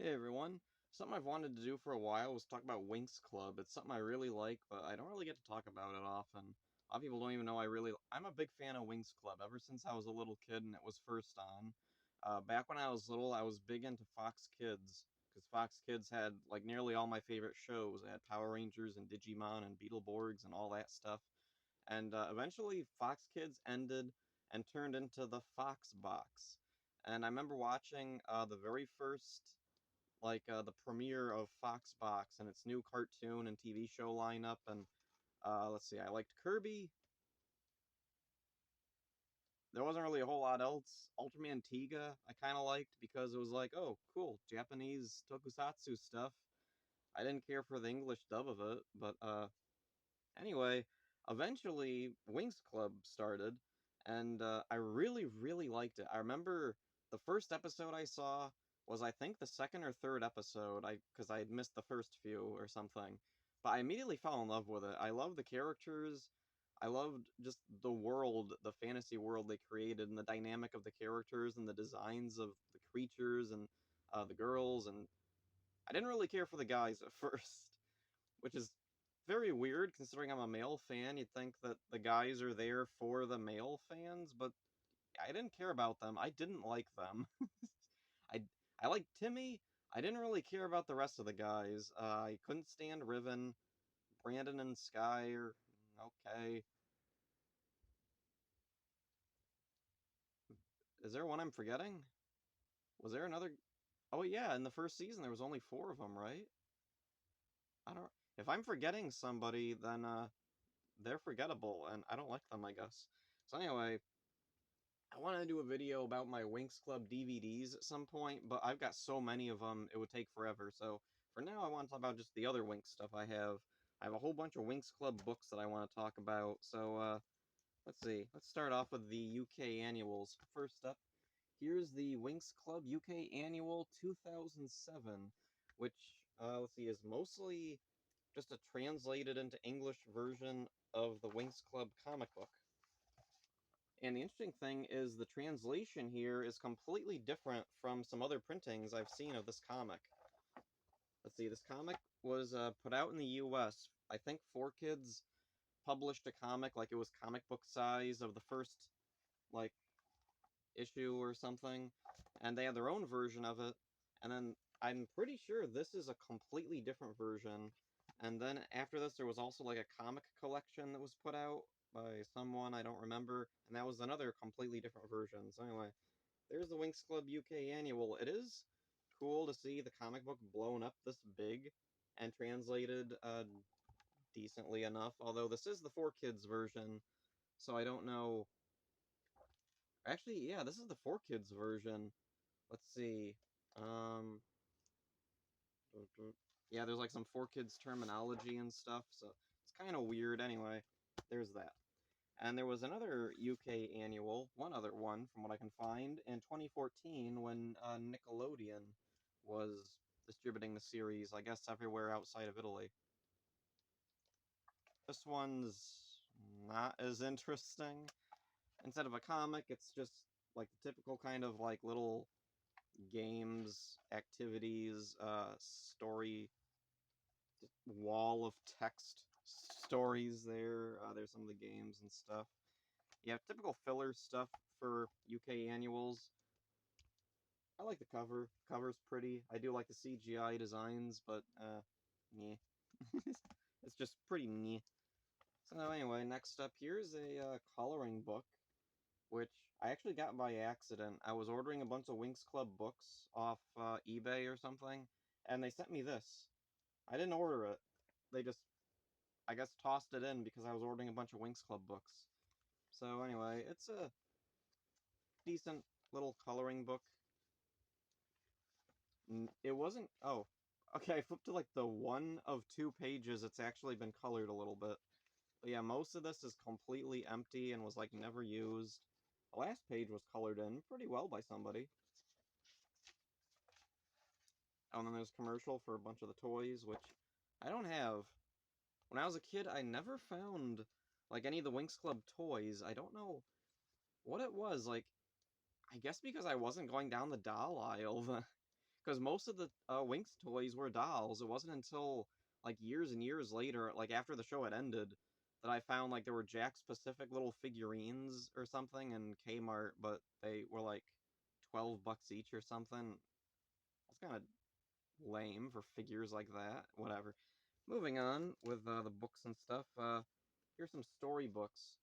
Hey everyone. Something I've wanted to do for a while was talk about Winx Club. It's something I really like, but I don't really get to talk about it often. A lot of people don't even know I'm a big fan of Winx Club ever since I was a little kid and it was first on. Back when I was little, I was big into Fox Kids, because Fox Kids had like nearly all my favorite shows. They had Power Rangers and Digimon and Beetleborgs and all that stuff. And eventually Fox Kids ended and turned into the Fox Box. And I remember watching the very first the premiere of Foxbox and its new cartoon and TV show lineup. And let's see, I liked Kirby. There wasn't really a whole lot else. Ultraman Tiga, I kind of liked because it was like, oh, cool, Japanese tokusatsu stuff. I didn't care for the English dub of it, but anyway, eventually Winx Club started, and I really, really liked it. I remember the first episode I saw was, I think, the second or third episode, because I had missed the first few or something. But I immediately fell in love with it. I loved the characters. I loved just the world, the fantasy world they created, and the dynamic of the characters, and the designs of the creatures, and the girls, and I didn't really care for the guys at first, which is very weird considering I'm a male fan. You'd think that the guys are there for the male fans, but I didn't care about them. I didn't like them. I I liked Timmy. I didn't really care about the rest of the guys. I couldn't stand Riven. Brandon and Sky are okay. Is there one I'm forgetting? Was there another? Oh yeah, in the first season there was only four of them, right? I don't. If I'm forgetting somebody, then they're forgettable, and I don't like them, I guess. So anyway, I want to do a video about my Winx Club DVDs at some point, but I've got so many of them, it would take forever. So for now, I want to talk about just the other Winx stuff I have. I have a whole bunch of Winx Club books that I want to talk about. So let's see. Let's start off with the UK annuals. First up, here's the Winx Club UK Annual 2007, which, let's see, is mostly just a translated into English version of the Winx Club comic book. And the interesting thing is the translation here is completely different from some other printings I've seen of this comic. Let's see, this comic was put out in the US. I think 4Kids published a comic, like it was comic book size of the first, like, issue or something, and they had their own version of it, and then I'm pretty sure this is a completely different version, and then after this there was also like a comic collection that was put out by someone, I don't remember, and that was another completely different version. So anyway, there's the Winx Club UK Annual. It is cool to see the comic book blown up this big and translated decently enough, although this is the 4Kids version, so I don't know. Actually, yeah, this is the 4Kids version. Let's see. Um, yeah, there's like some 4Kids terminology and stuff, so it's kind of weird. Anyway, there's that. And there was another UK annual, one other one from what I can find, in 2014 when Nickelodeon was distributing the series, I guess everywhere outside of Italy. This one's not as interesting. Instead of a comic, it's just like the typical kind of like little games, activities, story, wall of text stories there. There's some of the games and stuff. Yeah, typical filler stuff for UK annuals. I like the cover. Cover's pretty. I do like the CGI designs, but, yeah. It's just pretty neat. So anyway, next up here's a coloring book, which I actually got by accident. I was ordering a bunch of Winx Club books off eBay or something, and they sent me this. I didn't order it. They just, I guess, tossed it in because I was ordering a bunch of Winx Club books. So anyway, it's a decent little coloring book. It wasn't... Oh, okay, I flipped to like the one of two pages it's actually been colored a little bit. But yeah, most of this is completely empty and was like never used. The last page was colored in pretty well by somebody. Oh, and then there's a commercial for a bunch of the toys, which I don't have. When I was a kid, I never found, like, any of the Winx Club toys. I don't know what it was. Like, I guess because I wasn't going down the doll aisle. because most of the Winx toys were dolls. It wasn't until like years and years later, like after the show had ended, that I found like there were Jack specific little figurines or something in Kmart, but they were like $12 each or something. That's kind of lame for figures like that. Whatever. Moving on with the books and stuff. Here's some storybooks.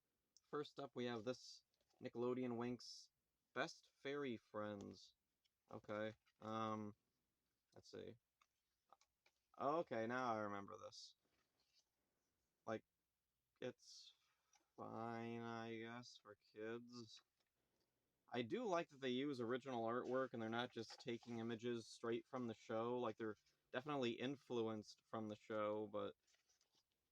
First up, we have this Nickelodeon Winx Best Fairy Friends. Okay. Let's see. Okay, now I remember this. Like, it's fine, I guess, for kids. I do like that they use original artwork and they're not just taking images straight from the show. Like, they're definitely influenced from the show, but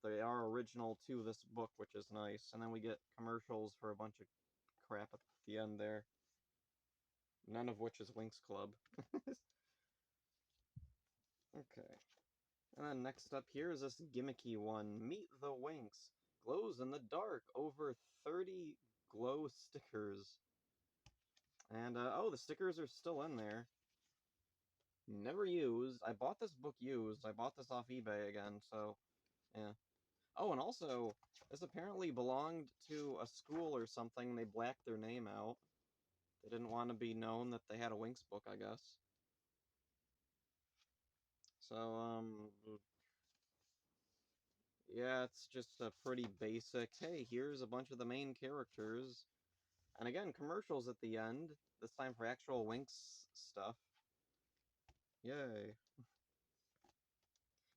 they are original to this book, which is nice. And then we get commercials for a bunch of crap at the end there. None of which is Winx Club. Okay. And then next up here is this gimmicky one. Meet the Winx. Glows in the dark. Over 30 glow stickers. And, oh, the stickers are still in there. Never used. I bought this book used. I bought this off eBay again, so, yeah. Oh, and also, this apparently belonged to a school or something. They blacked their name out. They didn't want to be known that they had a Winx book, I guess. So, yeah, it's just a pretty basic, hey, here's a bunch of the main characters. And again, commercials at the end. This time for actual Winx stuff. Yay.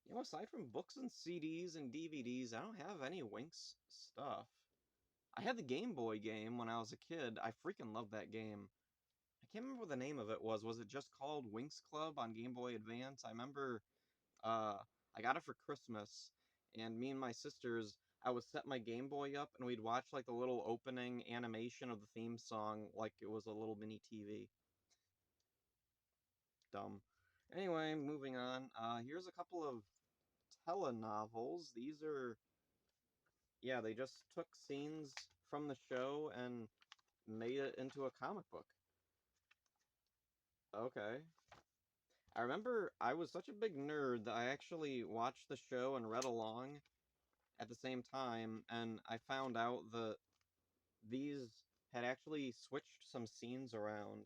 You know, aside from books and CDs and DVDs, I don't have any Winx stuff. I had the Game Boy game when I was a kid. I freaking loved that game. I can't remember what the name of it was. Was it just called Winx Club on Game Boy Advance? I remember I got it for Christmas, and me and my sisters, I would set my Game Boy up, and we'd watch like the little opening animation of the theme song like it was a little mini TV. Dumb. Anyway, moving on. Here's a couple of telenovels. These are, yeah, they just took scenes from the show and made it into a comic book. Okay. I remember I was such a big nerd that I actually watched the show and read along at the same time, and I found out that these had actually switched some scenes around.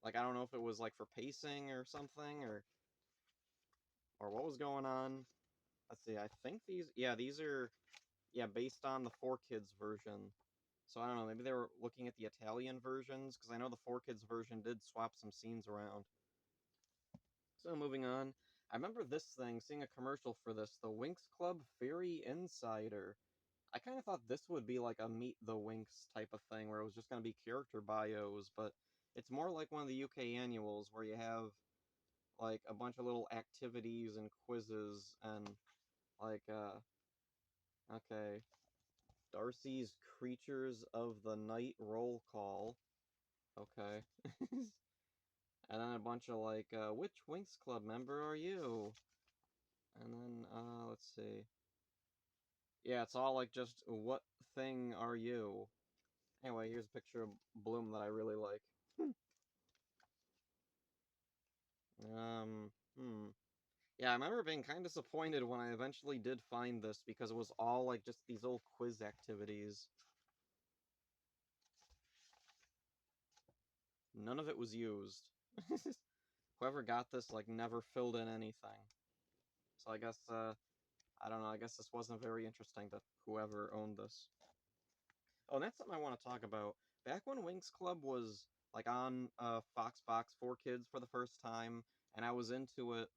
Like, I don't know if it was like for pacing or something, or what was going on. Let's see, I think these, yeah, these are, yeah, based on the 4Kids version. So I don't know, maybe they were looking at the Italian versions, because I know the 4Kids version did swap some scenes around. So moving on, I remember this thing, seeing a commercial for this, the Winx Club Fairy Insider. I kind of thought this would be like a Meet the Winx type of thing, where it was just going to be character bios, but it's more like one of the UK annuals, where you have like a bunch of little activities and quizzes and like okay, Darcy's Creatures of the Night roll call. Okay. And then a bunch of like, which Winx Club member are you? And then, let's see. Yeah, it's all like just, what thing are you? Anyway, here's a picture of Bloom that I really like. Hmm. Yeah, I remember being kind of disappointed when I eventually did find this because it was all like just these little quiz activities. None of it was used. Whoever got this like never filled in anything. So I guess I don't know, I guess this wasn't very interesting to whoever owned this. Oh, and that's something I want to talk about. Back when Winx Club was like on Fox 4Kids for the first time, and I was into it,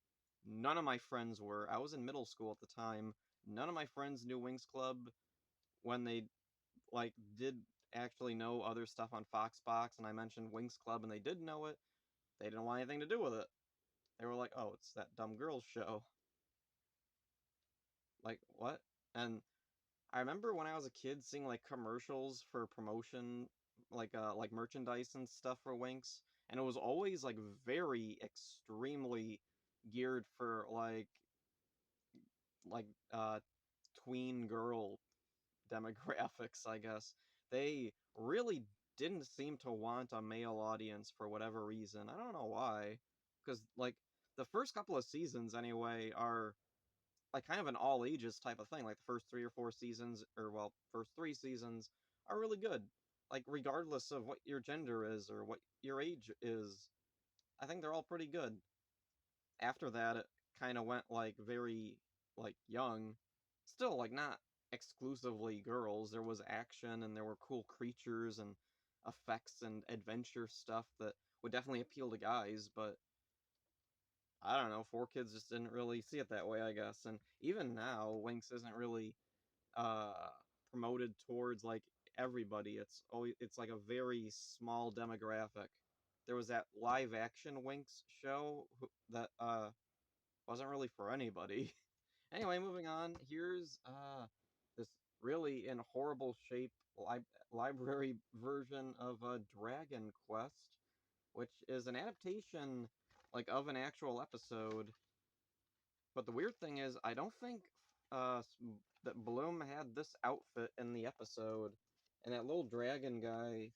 none of my friends were. I was in middle school at the time. None of my friends knew Winx Club when they like did actually know other stuff on Fox, and I mentioned Winx Club and they did know it. They didn't want anything to do with it. They were like, "Oh, it's that dumb girls show." Like, what? And I remember when I was a kid seeing like commercials for promotion, like merchandise and stuff for Winx, and it was always like very extremely geared for like tween girl demographics, I guess. They really didn't seem to want a male audience for whatever reason. I don't know why. because like the first couple of seasons anyway are like kind of an all ages type of thing. Like the first 3 or 4 seasons, or well, first 3 seasons are really good. Like regardless of what your gender is or what your age is, I think they're all pretty good. After that, it kind of went like very like young, still like not exclusively girls. There was action and there were cool creatures and effects and adventure stuff that would definitely appeal to guys, but I don't know, 4Kids just didn't really see it that way, I guess. And even now, Winx isn't really uh promoted towards like everybody. It's like a very small demographic. There was that live action Winx show that wasn't really for anybody. Anyway, moving on. Here's this really in horrible shape library version of Dragon Quest, which is an adaptation like of an actual episode. But the weird thing is, I don't think that Bloom had this outfit in the episode, and that little dragon guy.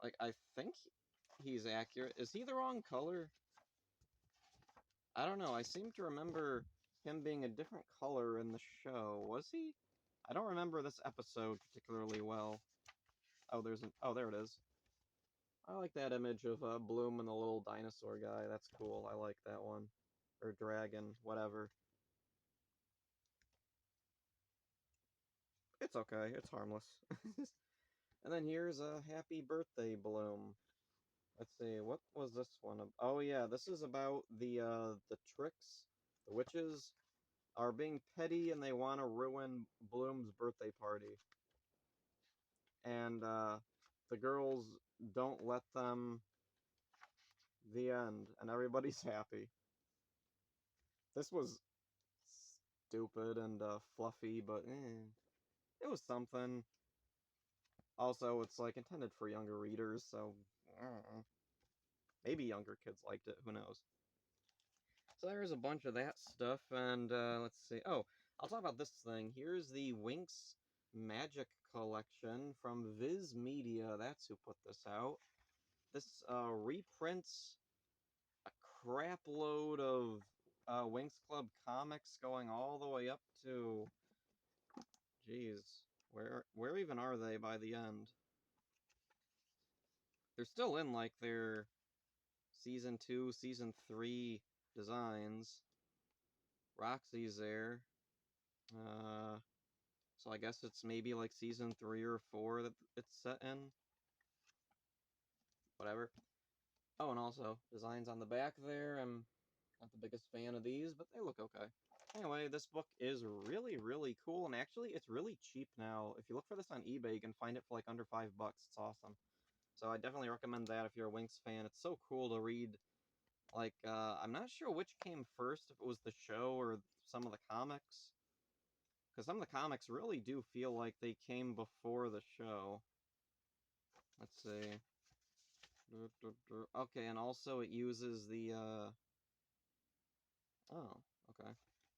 Like, I think he's accurate. Is he the wrong color? I don't know. I seem to remember him being a different color in the show. Was he? I don't remember this episode particularly well. Oh, there it is. I like that image of Bloom and the little dinosaur guy. That's cool. I like that one. Or dragon, whatever. It's okay. It's harmless. And then here's a happy birthday, Bloom. Let's see, what was this one? Oh yeah, this is about the tricks. The witches are being petty and they want to ruin Bloom's birthday party. And the girls don't let them. The end, and everybody's happy. This was stupid and fluffy, but it was something. Also, it's like intended for younger readers, so maybe younger kids liked it. Who knows? So there's a bunch of that stuff, and let's see. Oh, I'll talk about this thing. Here's the Winx Magic Collection from Viz Media. That's who put this out. This reprints a crap load of Winx Club comics going all the way up to... Jeez, where even are they by the end? They're still in, like, their Season 2, Season 3 designs. Roxy's there. So I guess it's maybe like season 3 or 4 that it's set in. Whatever. Oh, and also, designs on the back there. I'm not the biggest fan of these, but they look okay. Anyway, this book is really, really cool, and actually, it's really cheap now. If you look for this on eBay, you can find it for like under $5. It's awesome. So I definitely recommend that if you're a Winx fan. It's so cool to read. Like, I'm not sure which came first, if it was the show or some of the comics. Because some of the comics really do feel like they came before the show. Let's see. Okay, and also it uses the, oh, okay.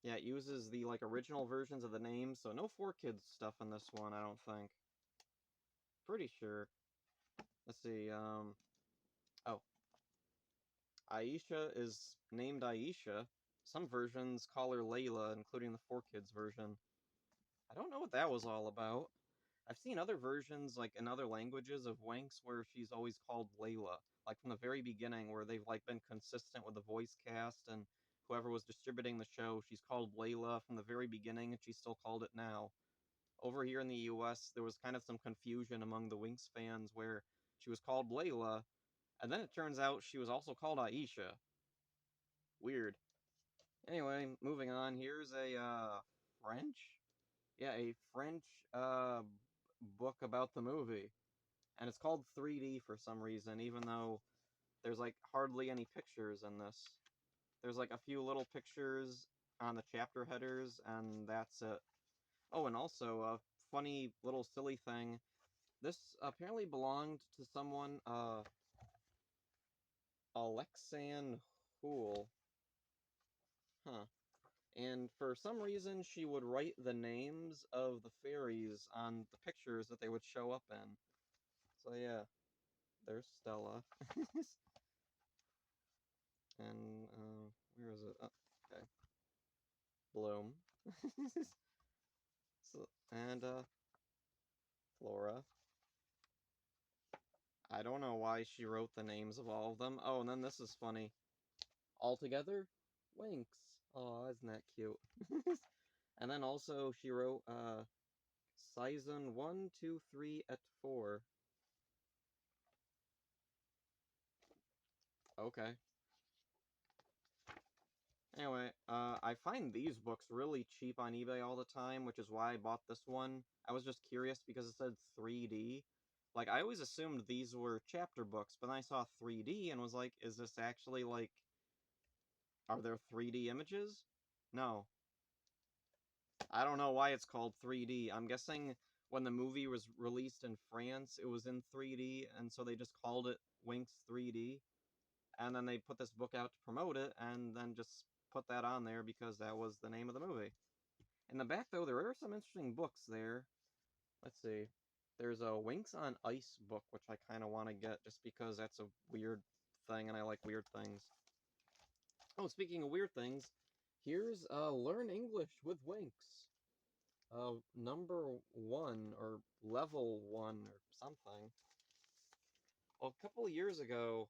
Yeah, it uses the, like, original versions of the names, so no 4Kids stuff in this one, I don't think. Pretty sure. Let's see, oh. Aisha is named Aisha. Some versions call her Layla, including the 4Kids version. I don't know what that was all about. I've seen other versions, like, in other languages of Winx, where she's always called Layla. Like, from the very beginning, where they've, like, been consistent with the voice cast, and whoever was distributing the show, she's called Layla from the very beginning, and she's still called it now. Over here in the US, there was kind of some confusion among the Winx fans, where she was called Layla, and then it turns out she was also called Aisha. Weird. Anyway, moving on, here's a, French? Yeah, a French, book about the movie. And it's called 3D for some reason, even though there's, like, hardly any pictures in this. There's, like, a few little pictures on the chapter headers, and that's it. Oh, and also, a funny little silly thing. This apparently belonged to someone, Alexan Hool. Huh. And for some reason, she would write the names of the fairies on the pictures that they would show up in. So yeah, there's Stella. Bloom. And, Flora. I don't know why she wrote the names of all of them. Oh, and then this is funny. All together, Winx. Oh, isn't that cute? And then also she wrote, Season 1, 2, 3, et 4. Okay. Anyway, I find these books really cheap on eBay all the time, which is why I bought this one. I was just curious because it said 3D. Like, I always assumed these were chapter books, but then I saw 3D and was like, is this actually, like, are there 3D images? No. I don't know why it's called 3D. I'm guessing when the movie was released in France, it was in 3D, and so they just called it Winx 3D. And then they put this book out to promote it, and then just put that on there because that was the name of the movie. In the back, though, there are some interesting books there. Let's see. There's a Winx on Ice book, which I kind of want to get just because that's a weird thing, and I like weird things. Oh, speaking of weird things, here's Learn English with Winx. Number 1, or level 1, or something. Well, a couple of years ago,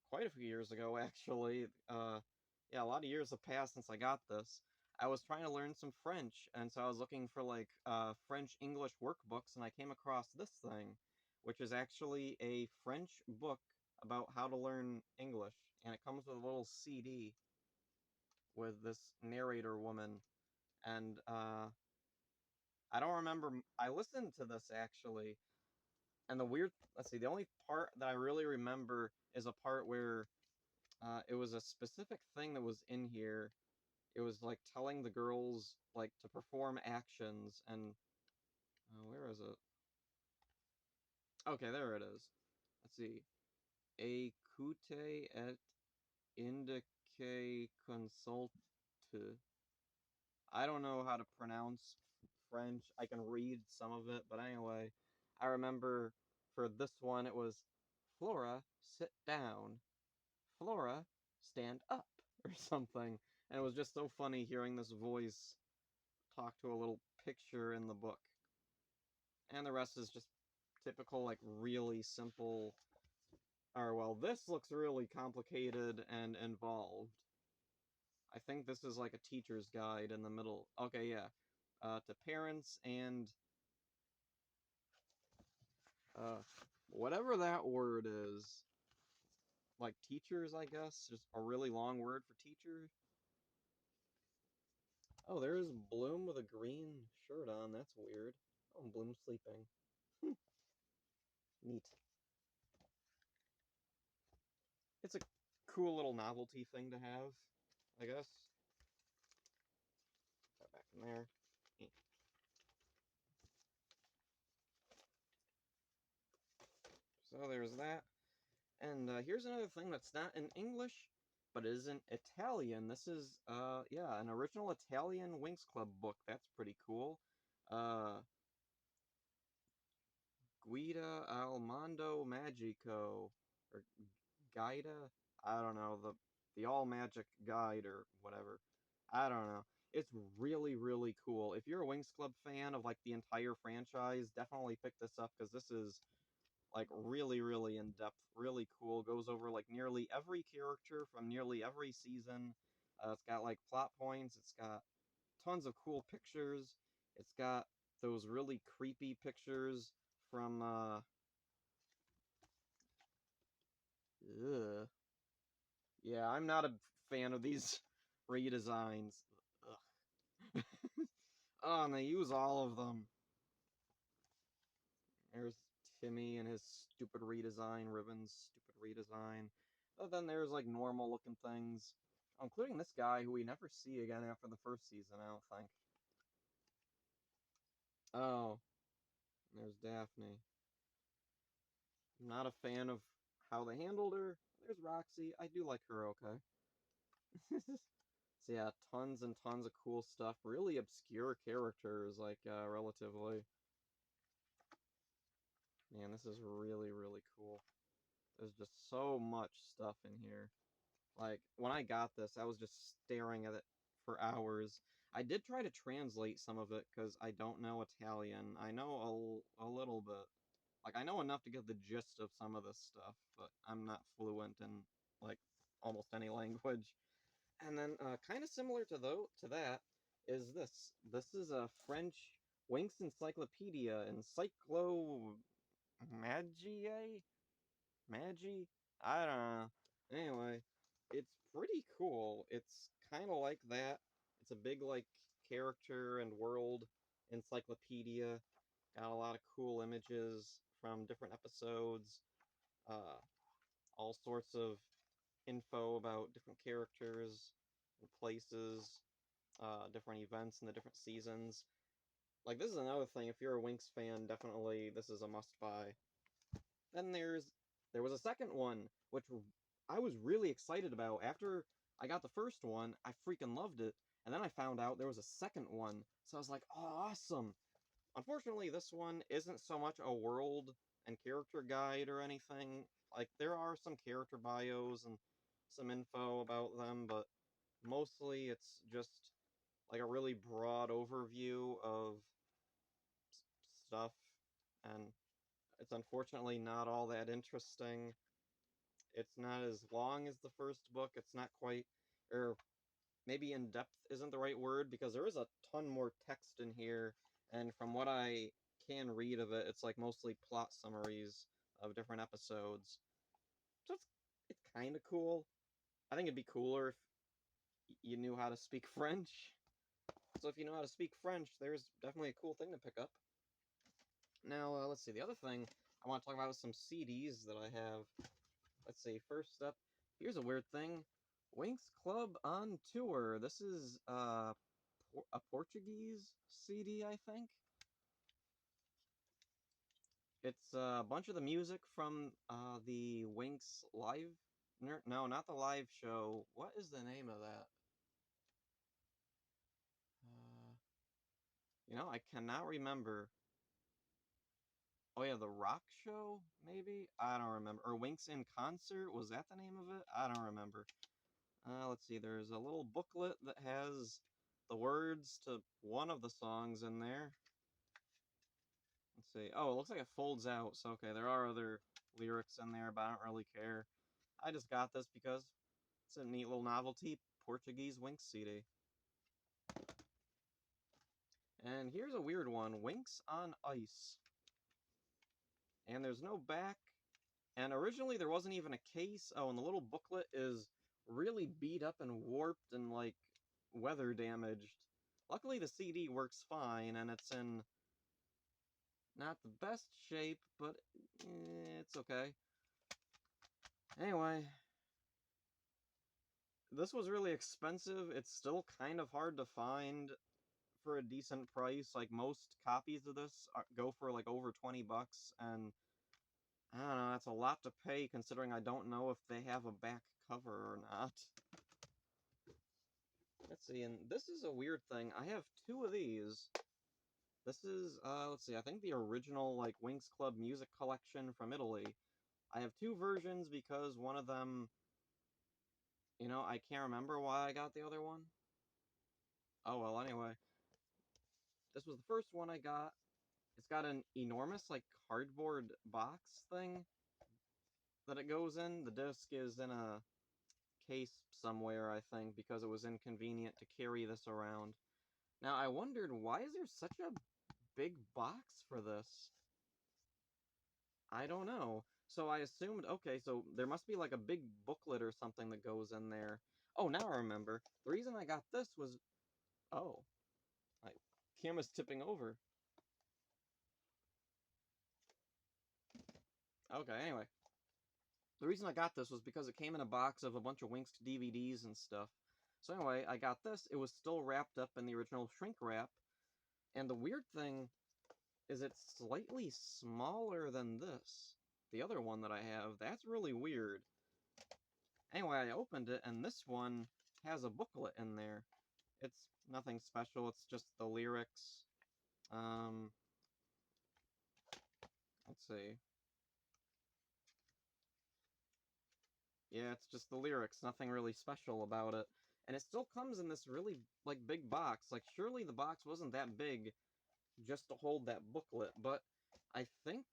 quite a few years ago, actually, yeah, a lot of years have passed since I got this. I was trying to learn some French, and so I was looking for, like, French-English workbooks, and I came across this thing, which is actually a French book about how to learn English, and it comes with a little CD with this narrator woman, and, I don't remember, I listened to this, actually, and let's see, the only part that I really remember is a part where, it was a specific thing that was in here. It was, like, telling the girls, like, to perform actions, and, where is it? Okay, there it is. Let's see. Écoutez et indiquez consulte. I don't know how to pronounce French. I can read some of it, but anyway, I remember for this one it was Flora, sit down. Flora, stand up, or something. And it was just so funny hearing this voice talk to a little picture in the book. And the rest is just typical, like, really simple. Or, well, this looks really complicated and involved. I think this is like a teacher's guide in the middle. Okay, yeah. To parents and, whatever that word is. Like, teachers, I guess? Just a really long word for teacher? Oh, there's Bloom with a green shirt on. That's weird. Oh, Bloom's sleeping. Neat. It's a cool little novelty thing to have, I guess. Put that back in there. So there's that. And here's another thing that's not in English, but is in Italian. This is, yeah, an original Italian Winx Club book. That's pretty cool. Uh, Guida al Mondo Magico, or Guida? I don't know, the All Magic Guide, or whatever. I don't know. It's really, really cool. If you're a Winx Club fan of, like, the entire franchise, definitely pick this up, because this is, like, really, really in-depth, really cool. Goes over, like, nearly every character from nearly every season. It's got, like, plot points. It's got tons of cool pictures. It's got those really creepy pictures from, ugh. Yeah, I'm not a fan of these redesigns. Ugh. Oh, and they use all of them. There's Timmy and his stupid redesign, Ribbon's stupid redesign. But then there's, like, normal looking things, including this guy who we never see again after the first season, I don't think. Oh, there's Daphne. I'm not a fan of how they handled her. There's Roxy. I do like her okay. So yeah, tons and tons of cool stuff. Really obscure characters, like, relatively. Man, this is really, really cool. There's just so much stuff in here. Like, when I got this, I was just staring at it for hours. I did try to translate some of it because I don't know Italian. I know a little bit. Like, I know enough to get the gist of some of this stuff, but I'm not fluent in, like, almost any language. And then, kind of similar to that is this. This is a French Winx Encyclopedia, Encyclo Magiae? Magi? I don't know. Anyway, it's pretty cool. It's kind of like that. It's a big, like, character and world encyclopedia. Got a lot of cool images from different episodes. Uh, all sorts of info about different characters and places, different events in the different seasons. Like, this is another thing. If you're a Winx fan, definitely this is a must-buy. Then there was a second one, which I was really excited about. After I got the first one, I freaking loved it. And then I found out there was a second one. So I was like, oh, awesome. Unfortunately, this one isn't so much a world and character guide or anything. Like, there are some character bios and some info about them, but mostly it's just like a really broad overview of stuff, and it's unfortunately not all that interesting. It's not as long as the first book. It's not quite, or maybe in depth isn't the right word, because there is a ton more text in here, and from what I can read of it, it's like mostly plot summaries of different episodes. So it's kind of cool. I think it'd be cooler if you knew how to speak French. So if you know how to speak French, there's definitely a cool thing to pick up. Now, let's see. The other thing I want to talk about is some CDs that I have. Let's see. First up, here's a weird thing. Winx Club on tour. This is a Portuguese CD, I think. It's a bunch of the music from the Winx live. No, not the live show. What is the name of that? Uh, I cannot remember. Oh yeah, the rock show, maybe? I don't remember. Or Winx in Concert? Was that the name of it? I don't remember. Let's see, there's a little booklet that has the words to one of the songs in there. Let's see. Oh, it looks like it folds out, so okay, there are other lyrics in there, but I don't really care. I just got this because it's a neat little novelty Portuguese Winx CD. And here's a weird one, Winx on Ice. And there's no back. And originally there wasn't even a case. Oh, and the little booklet is really beat up and warped and, like, weather damaged. Luckily the CD works fine, and it's in not the best shape, but it's okay. Anyway, this was really expensive. It's still kind of hard to find for a decent price. Like, most copies of this go for, like, over 20 bucks, and I don't know, that's a lot to pay considering I don't know if they have a back cover or not. Let's see, and this is a weird thing. I have two of these. This is, let's see, I think the original, like, Winx Club music collection from Italy. I have two versions because one of them, I can't remember why I got the other one. Oh, well, anyway. This was the first one I got. It's got an enormous, like, cardboard box thing that it goes in. The disc is in a case somewhere, I think, because it was inconvenient to carry this around. Now, I wondered, why is there such a big box for this? I don't know. So I assumed, okay, so there must be like a big booklet or something that goes in there. Oh, now I remember. The reason I got this was... Oh, my camera's tipping over. Okay, anyway. The reason I got this was because it came in a box of a bunch of Winx DVDs and stuff. So anyway, I got this. It was still wrapped up in the original shrink wrap. And the weird thing is it's slightly smaller than this. The other one that I have, that's really weird. Anyway, I opened it, and this one has a booklet in there. It's nothing special, it's just the lyrics. Let's see. Yeah, it's just the lyrics, nothing really special about it. And it still comes in this really, like, big box. Like, surely the box wasn't that big just to hold that booklet, but I think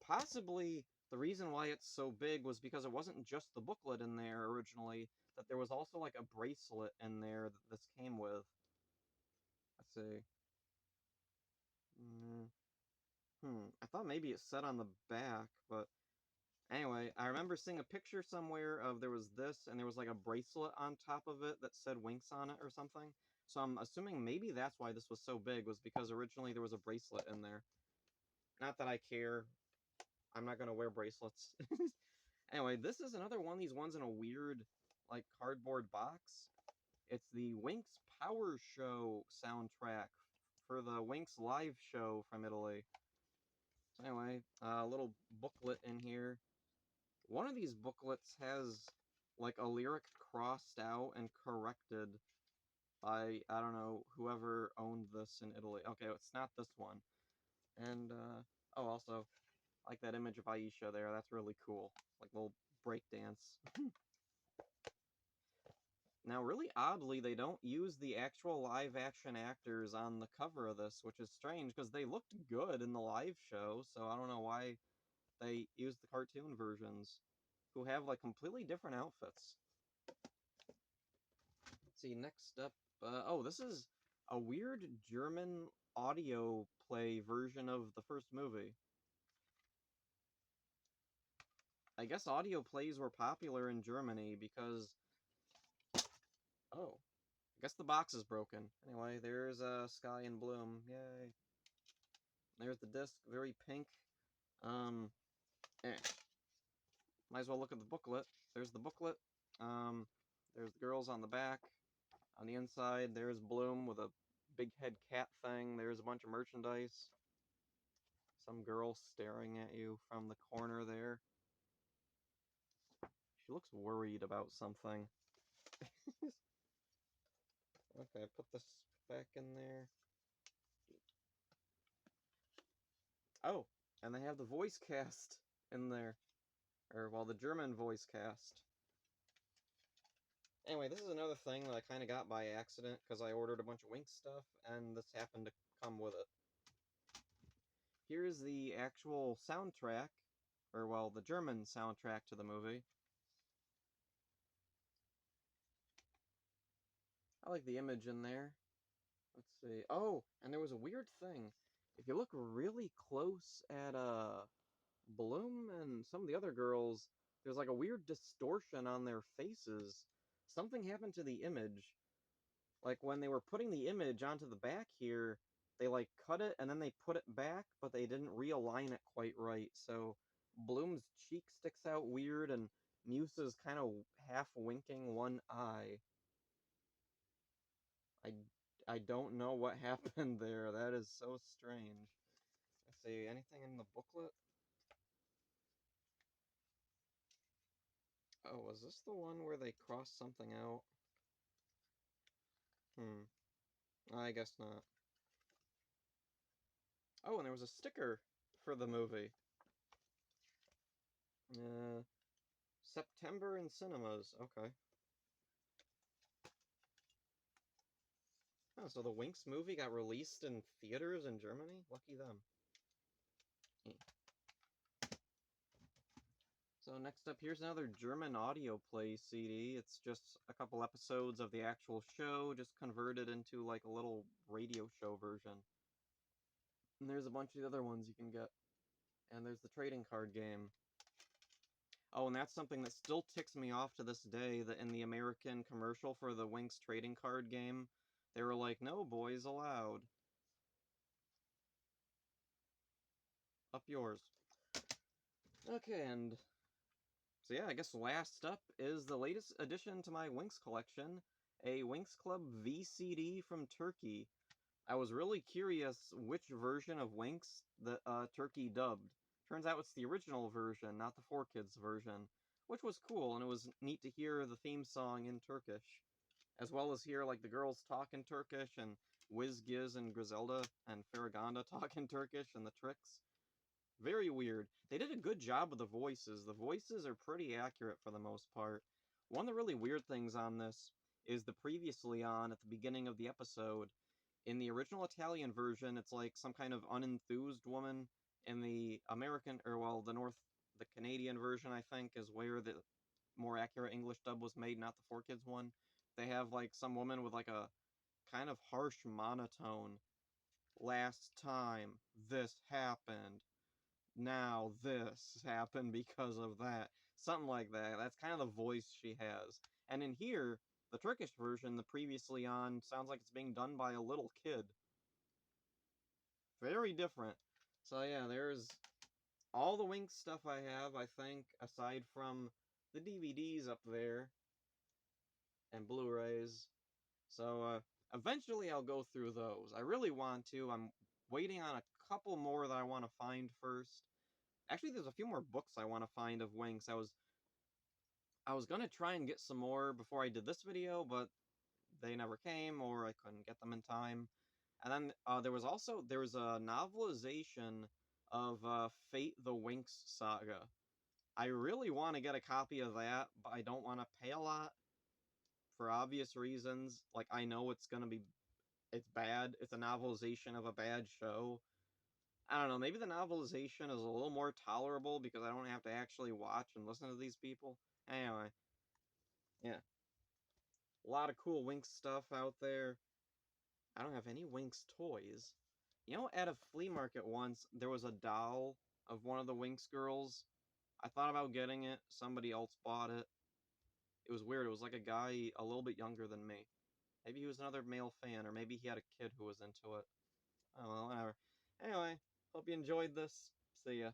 possibly the reason why it's so big was because it wasn't just the booklet in there originally, that there was also, like, a bracelet in there that this came with. Let's see. I thought maybe it said on the back, but anyway, I remember seeing a picture somewhere of there was this, and there was like a bracelet on top of it that said Winx on it or something. So I'm assuming maybe that's why this was so big, was because originally there was a bracelet in there. Not that I care. I'm not gonna wear bracelets. Anyway, this is another one of these ones in a weird, like, cardboard box. It's the Winx Power Show soundtrack for the Winx live show from Italy. So anyway, a little booklet in here. One of these booklets has, like, a lyric crossed out and corrected by, I don't know, whoever owned this in Italy. Okay, it's not this one. And, oh, also, like that image of Aisha there, that's really cool. Like, little breakdance. Now, really oddly, they don't use the actual live-action actors on the cover of this, which is strange, because they looked good in the live show, so I don't know why they used the cartoon versions, who have, like, completely different outfits. Let's see, next up, oh, this is a weird German audio play version of the first movie. I guess audio plays were popular in Germany because... Oh, I guess the box is broken. Anyway, there's Sky and Bloom. Yay. There's the disc, very pink. Eh. Might as well look at the booklet. There's the booklet. There's the girls on the back. On the inside, there's Bloom with a big head cat thing. There's a bunch of merchandise. Some girl staring at you from the corner there. She looks worried about something. Okay, put this back in there. Oh, and they have the voice cast in there. Or, well, the German voice cast. Anyway, this is another thing that I kind of got by accident, because I ordered a bunch of Winx stuff, and this happened to come with it. Here's the actual soundtrack, or, well, the German soundtrack to the movie. I like the image in there. Let's see. Oh, and there was a weird thing. If you look really close at, Bloom and some of the other girls, there's like a weird distortion on their faces. Something happened to the image. Like, when they were putting the image onto the back here, they, like, cut it and then they put it back, but they didn't realign it quite right, so Bloom's cheek sticks out weird, and Muse's kind of half winking one eye. I don't know what happened there. That is so strange. Let's see, anything in the booklet? Oh, was this the one where they crossed something out? I guess not. Oh, and there was a sticker for the movie. September in cinemas. Okay. Oh, so the Winx movie got released in theaters in Germany? Lucky them. So next up, here's another German audio play CD. It's just a couple episodes of the actual show, just converted into like a little radio show version. And there's a bunch of the other ones you can get. And there's the trading card game. Oh, and that's something that still ticks me off to this day, that in the American commercial for the Winx trading card game, they were like, no boys allowed. Up yours. Okay, and so yeah, I guess last up is the latest addition to my Winx collection, a Winx Club VCD from Turkey. I was really curious which version of Winx that Turkey dubbed. Turns out it's the original version, not the 4Kids version, which was cool, and it was neat to hear the theme song in Turkish, as well as hear like the girls talk in Turkish, and Wiz Giz and Griselda and Farragonda talk in Turkish, and the tricks. Very weird. They did a good job with the voices. The voices are pretty accurate for the most part. One of the really weird things on this is the previously on at the beginning of the episode. In the original Italian version, it's like some kind of unenthused woman. In the American, or well, the Canadian version, I think, is where the more accurate English dub was made, not the 4Kids one. They have like some woman with like a kind of harsh monotone. Last time this happened, now this happened because of that. Something like that. That's kind of the voice she has. And in here, the Turkish version, the previously on, sounds like it's being done by a little kid. Very different. So yeah, there's all the Winx stuff I have, I think, aside from the DVDs up there and Blu-rays. So eventually I'll go through those. I really want to. I'm waiting on a couple more that I want to find first. Actually, there's a few more books I want to find of Winx. I was gonna try and get some more before I did this video, but they never came, or I couldn't get them in time. And then there was a novelization of Fate the Winx Saga. I really want to get a copy of that, but I don't want to pay a lot for obvious reasons. Like, I know it's bad. It's a novelization of a bad show. I don't know, maybe the novelization is a little more tolerable because I don't have to actually watch and listen to these people. Anyway, yeah. A lot of cool Winx stuff out there. I don't have any Winx toys. You know, at a flea market once, there was a doll of one of the Winx girls. I thought about getting it. Somebody else bought it. It was weird. It was like a guy a little bit younger than me. Maybe he was another male fan, or maybe he had a kid who was into it. Oh, well, whatever. Anyway, hope you enjoyed this. See ya.